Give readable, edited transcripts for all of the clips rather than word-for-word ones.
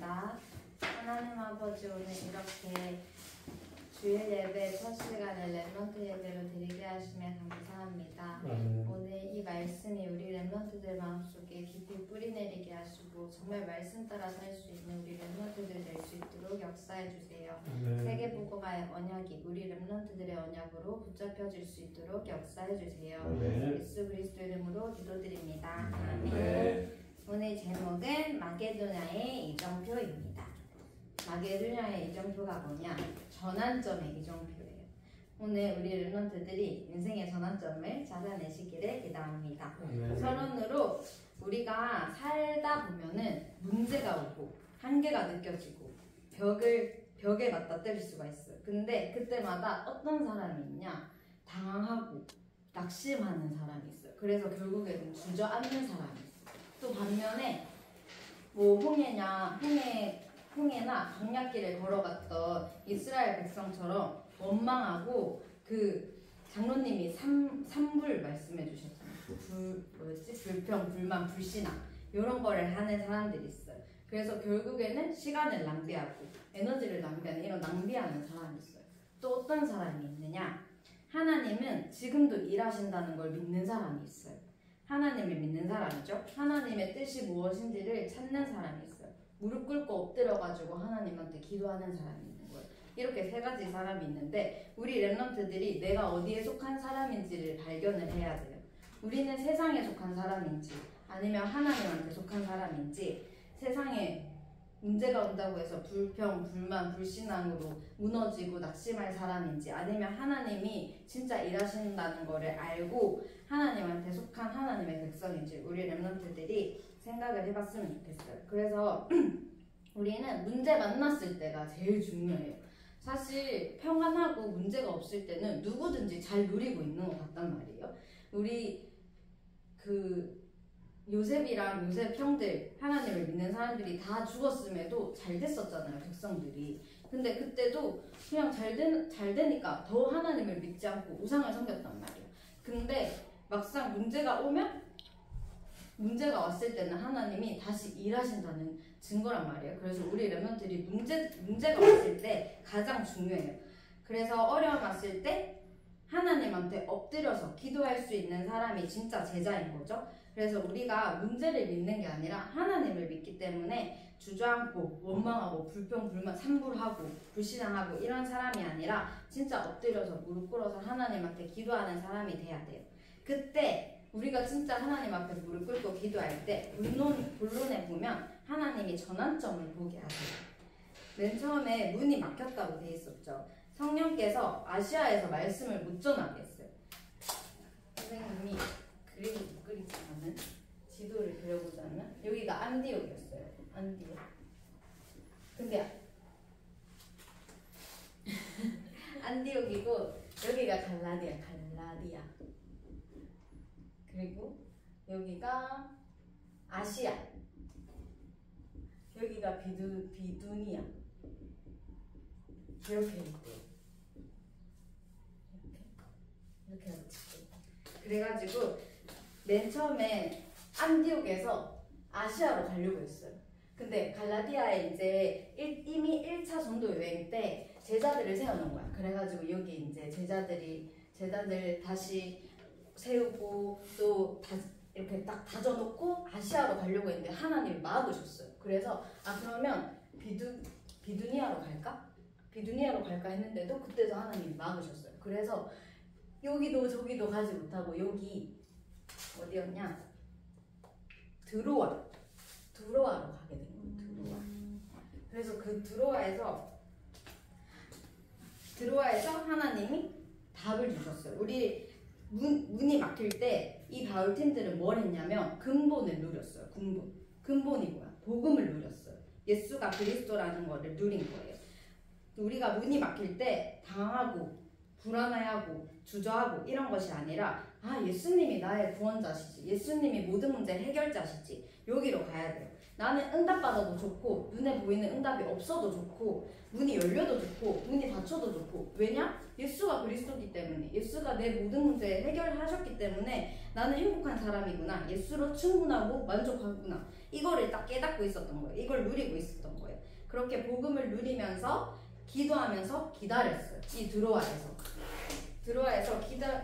기도합니다. 하나님 아버지, 오늘 이렇게 주일 예배 첫 시간을 랩런트 예배로 드리게 하시며 감사합니다. 오늘 이 말씀이 우리 랩런트들 마음속에 깊이 뿌리내리게 하시고 정말 말씀 따라 살 수 있는 우리 랩런트들 될 수 있도록 역사해 주세요. 세계복음화의 언약이 우리 랩런트들의 언약으로 붙잡혀질 수 있도록 역사해 주세요. 예수 그리스도 이름으로 기도드립니다. 아멘. 오늘 제목은 마게도냐의 이정표입니다. 마게도냐의 이정표가 뭐냐? 전환점의 이정표예요. 오늘 우리 랩런트들이 인생의 전환점을 찾아내시기를 기도합니다. 서론으로 우리가 살다 보면은 문제가 오고 한계가 느껴지고 벽에 맞닥뜨릴 수가 있어요. 근데 그때마다 어떤 사람이 있냐? 당황하고 낙심하는 사람이 있어요. 그래서 결국에는 주저앉는 사람이 있어요. 또 반면에 뭐 홍해나 광야길을 걸어갔던 이스라엘 백성처럼 원망하고 그 장로님이 삼불 말씀해 주셨잖아요. 불평, 불만, 불신앙 이런 거를 하는 사람들이 있어요. 그래서 결국에는 시간을 낭비하고 에너지를 낭비하는 이런 낭비하는 사람이 있어요. 또 어떤 사람이 있느냐? 하나님은 지금도 일하신다는 걸 믿는 사람이 있어요. 하나님을 믿는 사람이죠. 하나님의 뜻이 무엇인지를 찾는 사람이 있어요. 무릎 꿇고 엎드려가지고 하나님한테 기도하는 사람이 있는 거예요. 이렇게 세 가지 사람이 있는데 우리 랩런트들이 내가 어디에 속한 사람인지를 발견을 해야 돼요. 우리는 세상에 속한 사람인지 아니면 하나님한테 속한 사람인지, 세상에 문제가 온다고 해서 불평, 불만, 불신앙으로 무너지고 낙심할 사람인지, 아니면 하나님이 진짜 일하신다는 거를 알고 하나님한테 속한 하나님의 백성인지 우리 랩런트들이 생각을 해봤으면 좋겠어요. 그래서 우리는 문제 만났을 때가 제일 중요해요. 사실 평안하고 문제가 없을 때는 누구든지 잘 누리고 있는 것 같단 말이에요. 우리 요셉이랑 요셉 형들, 하나님을 믿는 사람들이 다 죽었음에도 잘 됐었잖아요, 백성들이. 근데 그때도 그냥 잘 되니까 더 하나님을 믿지 않고 우상을 섬겼단 말이에요. 근데 막상 문제가 왔을 때는 하나님이 다시 일하신다는 증거란 말이에요. 그래서 우리 랩런트들이 문제가 왔을 때 가장 중요해요. 그래서 어려움 왔을 때 하나님한테 엎드려서 기도할 수 있는 사람이 진짜 제자인 거죠. 그래서 우리가 문제를 믿는 게 아니라 하나님을 믿기 때문에 주저앉고 원망하고 불평, 불만, 산불하고 불신앙하고 이런 사람이 아니라 진짜 엎드려서 무릎 꿇어서 하나님한테 기도하는 사람이 돼야 돼요. 그때 우리가 진짜 하나님 앞에 무릎 꿇고 기도할 때 본론에 보면 하나님이 전환점을 보게 하세요. 맨 처음에 문이 막혔다고 돼 있었죠. 성령께서 아시아에서 말씀을 못 전하게 했어요. 선생님이 그림을 못 그리지만은 지도를 그려보자면 여기가 안디옥이었어요. 안디옥. 근데 안디옥이고 여기가 갈라디아. 그리고 여기가 아시아. 여기가 비두니아. 이렇게 있대요. 이렇게 해가지고. 그래가지고 맨 처음에 안디옥에서 아시아로 가려고 했어요. 근데 갈라디아에 이제 이미 1차 전도 여행 때 제자들을 세워놓은 거야. 그래가지고 여기 이제 제자들 다시 세우고 또 이렇게 딱 다져놓고 아시아로 가려고 했는데 하나님이 막으셨어요. 그래서 그러면 비두니아로 갈까? 비두니아로 갈까 했는데도 그때도 하나님이 막으셨어요. 그래서 여기도 저기도 가지 못하고 여기 어디였냐? 드로아로 가게 된 거예요. 드로아. 그래서 그 드로아에서 하나님이 답을 주셨어요. 우리 문이 막힐 때 이 바울팀들은 뭘 했냐면 근본을 누렸어요. 근본이 뭐야? 복음을 누렸어요. 예수가 그리스도라는 거를 누린 거예요. 우리가 문이 막힐 때 당황하고 불안해하고 주저하고 이런 것이 아니라 예수님이 나의 구원자시지, 예수님이 모든 문제 해결자시지, 여기로 가야 돼요. 나는 응답받아도 좋고 눈에 보이는 응답이 없어도 좋고 문이 열려도 좋고 문이 닫혀도 좋고, 왜냐? 예수가 그리스도이기 때문에, 예수가 내 모든 문제 해결하셨기 때문에 나는 행복한 사람이구나, 예수로 충분하고 만족하구나, 이거를 딱 깨닫고 있었던 거예요. 이걸 누리고 있었던 거예요. 그렇게 복음을 누리면서 기도하면서 기다렸어요. 이 드로아에서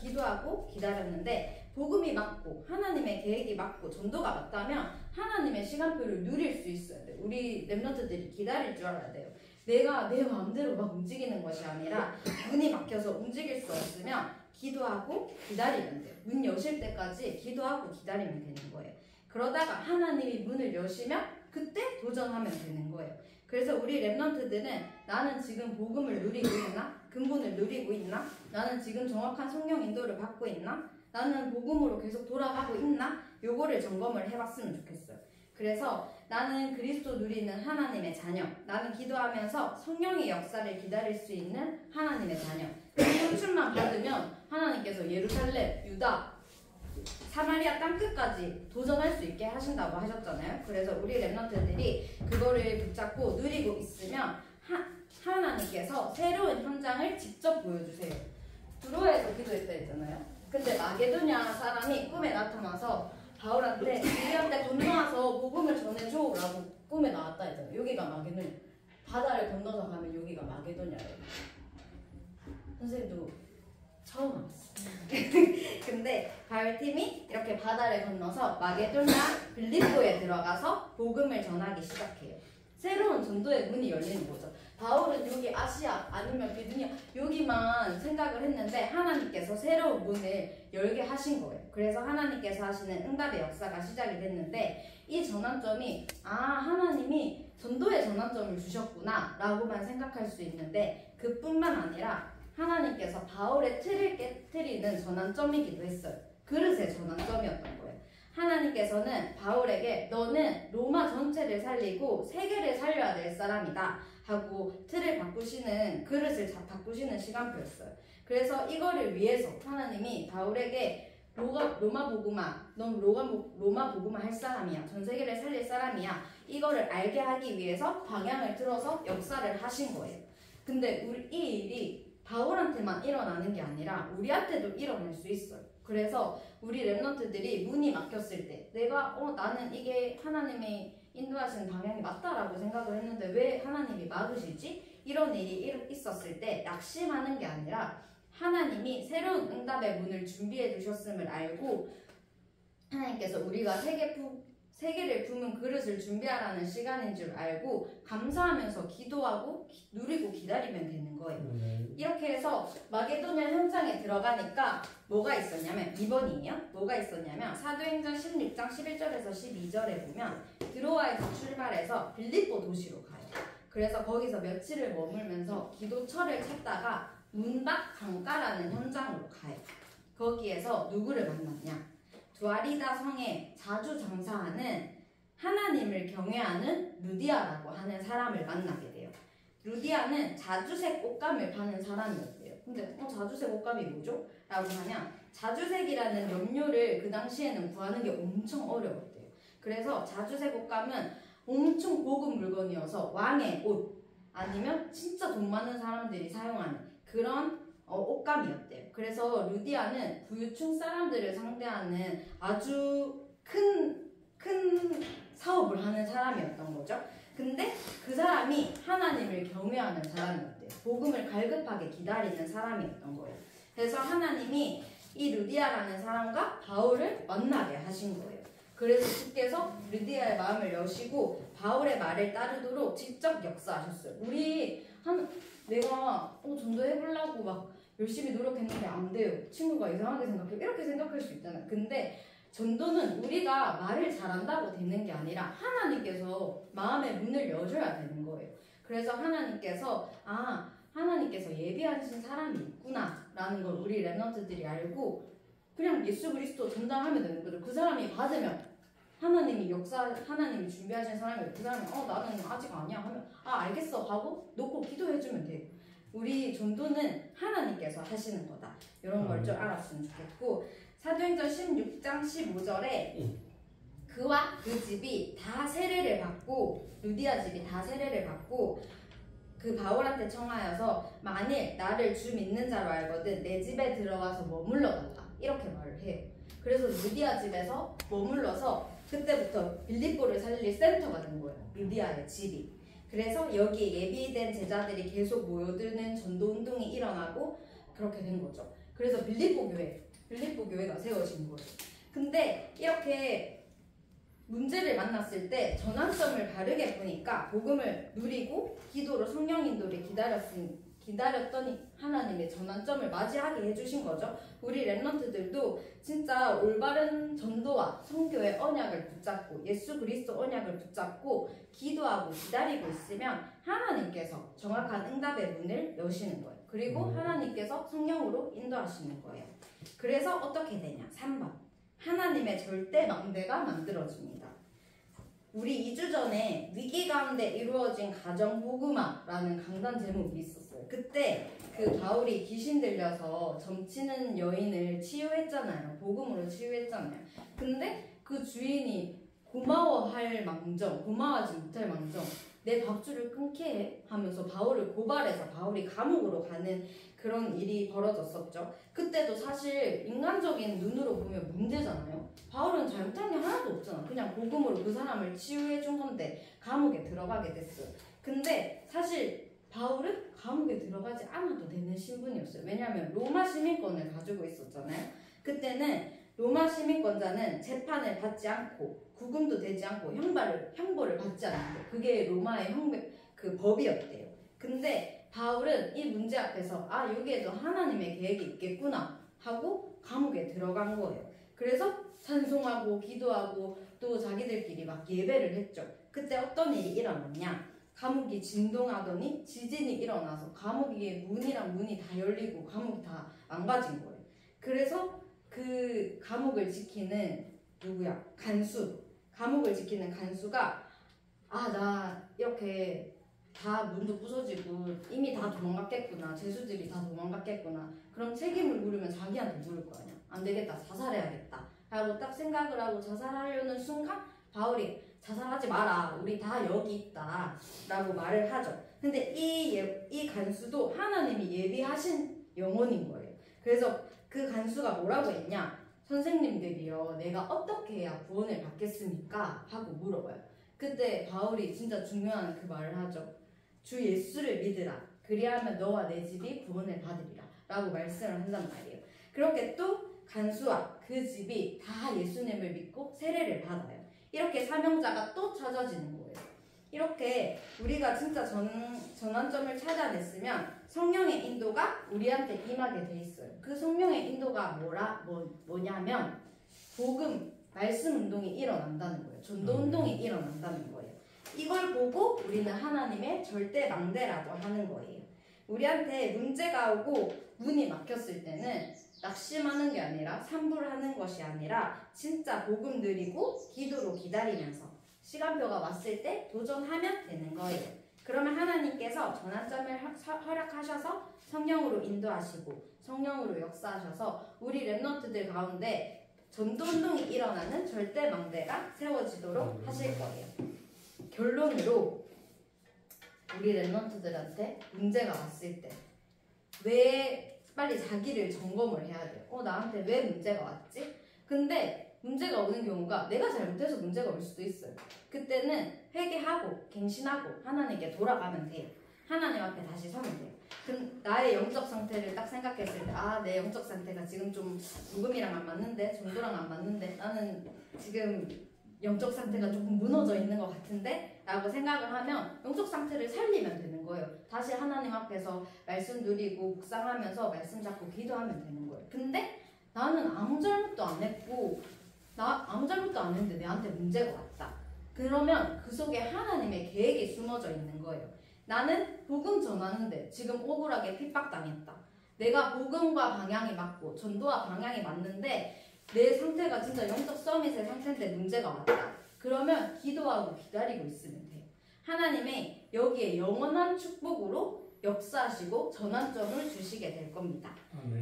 기도하고 기다렸는데 복음이 맞고 하나님의 계획이 맞고 전도가 맞다면 하나님의 시간표를 누릴 수 있어야 돼요. 우리 렘넌트들이 기다릴 줄 알아야 돼요. 내가 내 마음대로 막 움직이는 것이 아니라 문이 막혀서 움직일 수 없으면 기도하고 기다리면 돼요. 문 여실 때까지 기도하고 기다리면 되는 거예요. 그러다가 하나님이 문을 여시면 그때 도전하면 되는 거예요. 그래서 우리 렘넌트들은 나는 지금 복음을 누리고 있나? 근본을 누리고 있나? 나는 지금 정확한 성령 인도를 받고 있나? 나는 복음으로 계속 돌아가고 있나? 요거를 점검을 해봤으면 좋겠어요. 그래서 나는 그리스도 누리는 하나님의 자녀, 나는 기도하면서 성령의 역사를 기다릴 수 있는 하나님의 자녀. 그 혼춤만 받으면 하나님께서 예루살렘, 유다, 사마리아 땅끝까지 도전할 수 있게 하신다고 하셨잖아요. 그래서 우리 렘넌트들이 그거를 붙잡고 누리고 있으면 하나님께서 새로운 현장을 직접 보여주세요. 드로아에서 기도했다 했잖아요. 근데 마게도냐 사람이 꿈에 나타나서 바울한테 우리한테 건너와서 복음을 전해줘 라고 꿈에 나왔다 했잖아요. 여기가 마게도냐. 바다를 건너서 가면 여기가 마게도냐예요. 선생님도 처음 알았어요. 근데 바울팀이 이렇게 바다를 건너서 마게도냐 빌립보에 들어가서 복음을 전하기 시작해요. 새로운 전도의 문이 열리는 거죠. 바울은 여기 아시아 아니면 비두니아 여기만 생각을 했는데 하나님께서 새로운 문을 열게 하신 거예요. 그래서 하나님께서 하시는 응답의 역사가 시작이 됐는데 이 전환점이 하나님이 전도의 전환점을 주셨구나 라고만 생각할 수 있는데 그뿐만 아니라 하나님께서 바울의 틀을 깨트리는 전환점이기도 했어요. 그릇의 전환점이었던 거예요. 하나님께서는 바울에게 너는 로마 전체를 살리고 세계를 살려야 될 사람이다 하고 틀을 바꾸시는 그릇을 바꾸시는 시간표였어요. 그래서 이거를 위해서 하나님이 바울에게 로마 복음화, 넌 로마 복음화 할 사람이야. 전 세계를 살릴 사람이야. 이거를 알게 하기 위해서 방향을 틀어서 역사를 하신 거예요. 근데 이 일이 바울한테만 일어나는 게 아니라 우리한테도 일어날 수 있어요. 그래서 우리 렘넌트들이 문이 막혔을 때 내가 나는 이게 하나님이 인도하시는 방향이 맞다라고 생각을 했는데 왜 하나님이 막으시지? 이런 일이 있었을 때 낙심하는 게 아니라 하나님이 새로운 응답의 문을 준비해 두셨음을 알고 하나님께서 우리가 세계를 품은 그릇을 준비하라는 시간인 줄 알고 감사하면서 기도하고 누리고 기다리면 되는 거예요. 이렇게 해서 마게도냐 현장에 들어가니까 뭐가 있었냐면 2번이에요. 뭐가 있었냐면 사도행전 16장 11절에서 12절에 보면 드로아에서 출발해서 빌립보 도시로 가요. 그래서 거기서 며칠을 머물면서 기도처를 찾다가 문밖 강가라는 현장으로 가요. 거기에서 누구를 만났냐? 두아리다 성에 자주 장사하는 하나님을 경외하는 루디아라고 하는 사람을 만나게 돼요. 루디아는 자주색 옷감을 파는 사람이었대요. 근데 자주색 옷감이 뭐죠? 라고 하면 자주색이라는 염료를 그 당시에는 구하는 게 엄청 어려웠대요. 그래서 자주색 옷감은 엄청 고급 물건이어서 왕의 옷 아니면 진짜 돈 많은 사람들이 사용하는 그런 옷감이었대요. 그래서 루디아는 부유층 사람들을 상대하는 아주 큰 사업을 하는 사람이었던 거죠. 근데 그 사람이 하나님을 경외하는 사람이었대요. 복음을 갈급하게 기다리는 사람이었던 거예요. 그래서 하나님이 이 루디아라는 사람과 바울을 만나게 하신 거예요. 그래서 주께서 루디아의 마음을 여시고 바울의 말을 따르도록 직접 역사하셨어요. 내가 전도해보려고 막 열심히 노력했는데 안 돼요. 친구가 이상하게 생각해. 이렇게 생각할 수 있잖아요. 근데 전도는 우리가 말을 잘한다고 되는 게 아니라 하나님께서 마음의 문을 여셔야 되는 거예요. 그래서 하나님께서 예비하신 사람이 있구나 라는 걸 우리 렘넌트들이 알고 그냥 예수 그리스도 전달하면 되는 거죠. 그 사람이 받으면 하나님이 준비하신 사람이 그 사람이 나는 아직 아니야 하면 알겠어 하고 놓고 기도해주면 돼요. 우리 전도는 하나님께서 하시는 거다. 이런 걸 좀 알았으면 좋겠고 사도행전 16장 15절에 그와 그 집이 다 세례를 받고 루디아 집이 다 세례를 받고 그 바울한테 청하여서 만일 나를 주 믿는 자로 알거든 내 집에 들어가서 머물러 달라 이렇게 말을 해요. 그래서 루디아 집에서 머물러서 그때부터 빌립보를 살릴 센터가 된 거예요. 루디아의 집이. 그래서 여기에 예비된 제자들이 계속 모여드는 전도운동이 일어나고 그렇게 된 거죠. 그래서 빌립보 교회가 세워진 거예요. 근데 이렇게 문제를 만났을 때 전환점을 바르게 보니까 복음을 누리고 기도로 성령 인도를 기다렸더니 하나님의 전환점을 맞이하게 해주신 거죠. 우리 랩런트들도 진짜 올바른 전도와 선교의 언약을 붙잡고 예수 그리스도 언약을 붙잡고 기도하고 기다리고 있으면 하나님께서 정확한 응답의 문을 여시는 거예요. 그리고 하나님께서 성령으로 인도하시는 거예요. 그래서 어떻게 되냐? 3번 하나님의 절대 망대가 만들어집니다. 우리 2주 전에 위기 가운데 이루어진 가정 복음화라는 강단 제목이 있었어요. 그때 그 바울이 귀신 들려서 점치는 여인을 치유했잖아요. 복음으로 치유했잖아요. 근데 그 주인이 고마워하지 못할 망정 내 밥줄을 끊게 해 하면서 바울을 고발해서 바울이 감옥으로 가는 그런 일이 벌어졌었죠. 그때도 사실 인간적인 눈으로 보면 문제잖아요. 바울은 잘못한 게 하나도 없잖아. 그냥 복음으로 그 사람을 치유해 준 건데 감옥에 들어가게 됐어요. 근데 사실 바울은 감옥에 들어가지 않아도 되는 신분이었어요. 왜냐하면 로마 시민권을 가지고 있었잖아요. 그때는 로마 시민권자는 재판을 받지 않고 구금도 되지 않고 형벌을 받지 않는데 그게 로마의 그 법이었대요. 근데 바울은 이 문제 앞에서 여기에도 하나님의 계획이 있겠구나 하고 감옥에 들어간 거예요. 그래서 찬송하고 기도하고 또 자기들끼리 막 예배를 했죠. 그때 어떤 일이 일어났냐? 감옥이 진동하더니 지진이 일어나서 감옥의 문이 다 열리고 감옥이 다 망가진 거예요. 그래서 그 감옥을 지키는 감옥을 지키는 간수가 나 이렇게 다 문도 부서지고 이미 다 도망갔겠구나. 죄수들이 다 도망갔겠구나. 그럼 책임을 물으면 자기한테 물을 거 아니야. 안 되겠다. 자살해야겠다. 라고 딱 생각을 하고 자살하려는 순간 바울이 자살하지 마라. 우리 다 여기 있다. 라고 말을 하죠. 근데 이 간수도 하나님이 예비하신 영혼인 거예요. 그래서 그 간수가 뭐라고 했냐? 선생님들이요. 내가 어떻게 해야 구원을 받겠습니까? 하고 물어봐요. 그때 바울이 진짜 중요한 그 말을 하죠. 주 예수를 믿으라. 그리하면 너와 내 집이 구원을 받으리라. 라고 말씀을 한단 말이에요. 그렇게 또 간수와 그 집이 다 예수님을 믿고 세례를 받아요. 이렇게 사명자가 또 찾아지는 거예요. 이렇게 우리가 진짜 전환점을 찾아냈으면 성령의 인도가 우리한테 임하게 돼 있어요. 그 성령의 인도가 뭐냐면 말씀 운동이 일어난다는 거예요. 전도 운동이 일어난다는 거예요. 이걸 보고 우리는 하나님의 절대 망대라고 하는 거예요. 우리한테 문제가 오고 문이 막혔을 때는 낙심하는 게 아니라 산불하는 것이 아니라 진짜 복음 누리고 기도로 기다리면서 시간표가 왔을 때 도전하면 되는 거예요. 그러면 하나님께서 전환점을 허락하셔서 성령으로 인도하시고 성령으로 역사하셔서 우리 랩런트들 가운데 전도운동이 일어나는 절대 망대가 세워지도록 하실 거예요. 결론으로 우리 랩런트들한테 문제가 왔을 때 왜 빨리 자기를 점검을 해야 돼요. 나한테 왜 문제가 왔지? 근데 문제가 오는 경우가 내가 잘못해서 문제가 올 수도 있어요. 그때는 회개하고 갱신하고 하나님께 돌아가면 돼요. 하나님 앞에 다시 서면 돼요. 나의 영적 상태를 딱 생각했을 때 내 영적 상태가 지금 좀 복음이랑 안 맞는데 전도랑 안 맞는데 나는 지금 영적 상태가 조금 무너져 있는 것 같은데 라고 생각을 하면 영적 상태를 살리면 되는 거예요. 다시 하나님 앞에서 말씀 누리고 묵상하면서 말씀 잡고 기도하면 되는 거예요. 근데 나는 아무 잘못도 안 했고 아무 잘못도 안 했는데 내한테 문제가 왔다. 그러면 그 속에 하나님의 계획이 숨어져 있는 거예요. 나는 복음 전하는데 지금 억울하게 핍박당했다. 내가 복음과 방향이 맞고 전도와 방향이 맞는데 내 상태가 진짜 영적 서밋의 상태인데 문제가 왔다. 그러면 기도하고 기다리고 있으면 돼요. 하나님의 여기에 영원한 축복으로 역사하시고 전환점을 주시게 될 겁니다.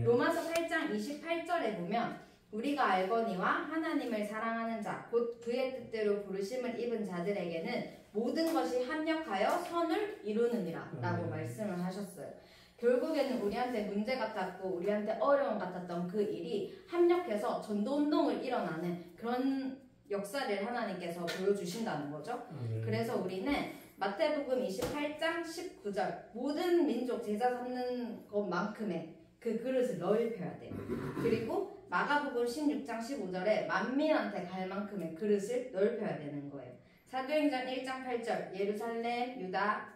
로마서 8장 28절에 보면 우리가 알거니와 하나님을 사랑하는 자 곧 그의 뜻대로 부르심을 입은 자들에게는 모든 것이 합력하여 선을 이루느니라 라고 말씀을 하셨어요. 결국에는 우리한테 문제 같았고 우리한테 어려움 같았던 그 일이 합력해서 전도운동을 일어나는 그런 역사를 하나님께서 보여주신다는 거죠. 그래서 우리는 마태복음 28장 19절 모든 민족 제자 삼는 것만큼의 그 그릇을 넓혀야 돼요. 그리고 마가복음 16장 15절에 만민한테 갈 만큼의 그릇을 넓혀야 되는 거예요. 사도행전 1장 8절 예루살렘, 유다,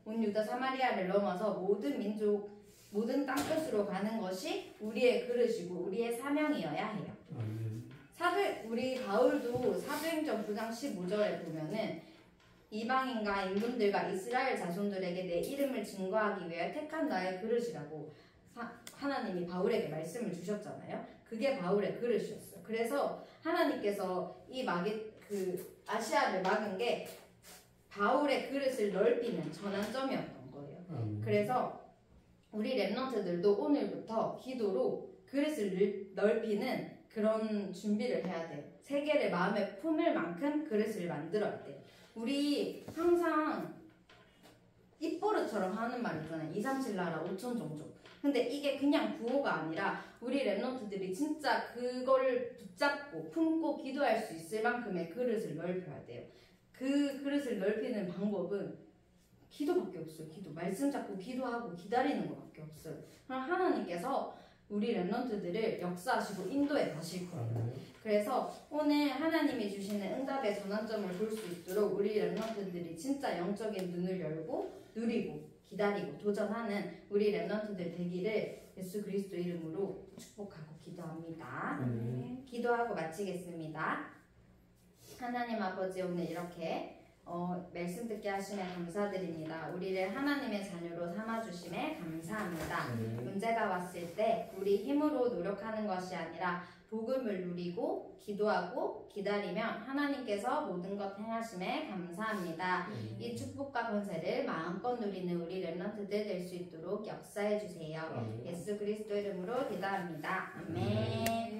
온 유다 사마리아를 넘어서 모든 민족, 모든 땅끝으로 가는 것이 우리의 그릇이고 우리의 사명이어야 해요. 우리 바울도 사도행전 9장 15절에 보면은 이방인과 인분들과 이스라엘 자손들에게 내 이름을 증거하기 위해 택한 나의 그릇이라고 하나님이 바울에게 말씀을 주셨잖아요. 그게 바울의 그릇이었어요. 그래서 하나님께서 이 아시아를 막은 게 바울의 그릇을 넓히는 전환점이었던 거예요. 그래서 우리 랩런트들도 오늘부터 기도로 그릇을 넓히는 그런 준비를 해야 돼요. 세계를 마음에 품을 만큼 그릇을 만들어야 돼요. 우리 항상 입버릇처럼 하는 말 있잖아요. 2, 3, 7 나라 5천 종족. 근데 이게 그냥 구호가 아니라 우리 랩런트들이 진짜 그걸 붙잡고 품고 기도할 수 있을 만큼의 그릇을 넓혀야 돼요. 그 그릇을 넓히는 방법은 기도밖에 없어요. 기도. 말씀 잡고 기도하고 기다리는 것밖에 없어요. 그럼 하나님께서 우리 랩런트들을 역사하시고 인도에 가실 거예요. 그래서 오늘 하나님이 주시는 응답의 전환점을 볼 수 있도록 우리 랩런트들이 진짜 영적인 눈을 열고 누리고 기다리고 도전하는 우리 랩런트들 되기를 예수 그리스도 이름으로 축복하고 기도합니다. 기도하고 마치겠습니다. 하나님 아버지, 오늘 이렇게 말씀 듣게 하시면 감사드립니다. 우리를 하나님의 자녀로 삼아주심에 감사합니다. 문제가 왔을 때 우리 힘으로 노력하는 것이 아니라 복음을 누리고 기도하고 기다리면 하나님께서 모든 것 행하심에 감사합니다. 이 축복과 권세를 마음껏 누리는 우리 랩런트들 될 수 있도록 역사해 주세요. 예수 그리스도 이름으로 기도합니다. 아멘.